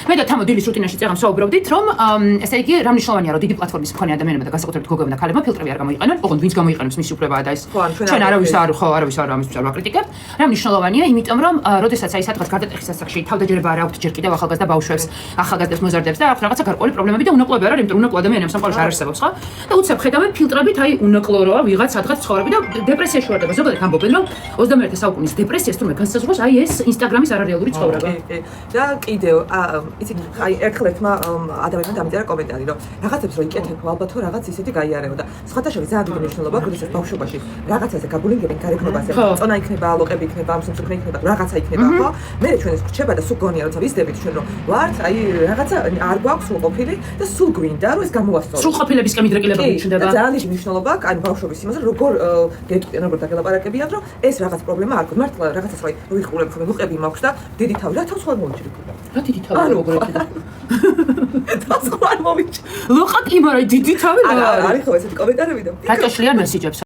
მე და თამო დილის რუტინაში წეგამ საუბრობდით, რომ ესე იგი რა მნიშვნელოვანია, რომ დიდი პლატფორმის მქონე ადამიანებმა და განსაკუთრებით გოგოებმა და ქალებმა ფილტრები არ გამოიყენონ, ოღონდ ვინც გამოიყენებს მისი უფლებაა და ეს ჩვენ არავის არ ამის არ ვაკრიტიკებთ. რა მნიშვნელოვანია, იმიტომ რომ როდესაც აი სადღაც გარდატეხის სასახში თავდაჯერება არ აქვთ ჯერ კიდევ ახალგაზრდა ბავშვებს, ახალგაზრდებს მოზარდებს და აქვს რაღაცა გარკვეული პრობლემები და უნაკლოები არ არის, იმიტომ რომ უნაკლო ადამიანებს სამყაროში არ არსებობს, ხო? და უცებ ხედავენ ფილტრებით, აი უნაკლო როა ვიღაც სადღაც ცხოვრები და დეპრესიაში ვარდება. ზოგადად ამბობენ, რომ 21 საუკუნის დეპრესიას თურმე განსაზღვრავს აი ეს ინსტაგრამის არარეალური ცხოვრება. და კიდევ იცი აი ერთხელმა ადამიანმა დამიწერა კომენტარი რომ რაღაცებს რო იკეთებ ალბათ რომ რაღაც ისეთი გაიარებო და სხვათა შორის ძალიან დიდი მნიშვნელობა აქვს როდესაც ბავშვობაში რაღაცაზე გაბულინგებენ გარეგნობაზე წონა იქნება ალოყები იქნება ამ სიმწუხრე იქნება რაღაცა იქნება ხო მე ჩვენ ეს გრჩება და სულ გონია როცა ვიზდებით ჩვენ რომ ვართ აი რაღაცა არ გვაქვს სრულყოფილი და სულ გვინდა რომ ეს გამოვასწორო სრულყოფილებისკენ მიდრეკილება მიჩნდება ძალიან დიდი მნიშვნელობა აქვს აი ბავშვობის იმაზე როგორ გეტყვიან როგორ დაგელაპარაკებიან რომ ეს რაღაც პრობლემა არ გვაქვს მართლა რაღაცას რა ვიყურებ ხოლმე ლუყები მაქვს და დიდი თავი რა თავს ხარ მომიჭრიკო რა დიდი თავი როგორ ექნება თავს ხარ მომიჭრიკო ლუყა კი მაგრამ დიდი თავი რა არის ხო ესეთი კომენტარები და რატო შლიან მესიჯებს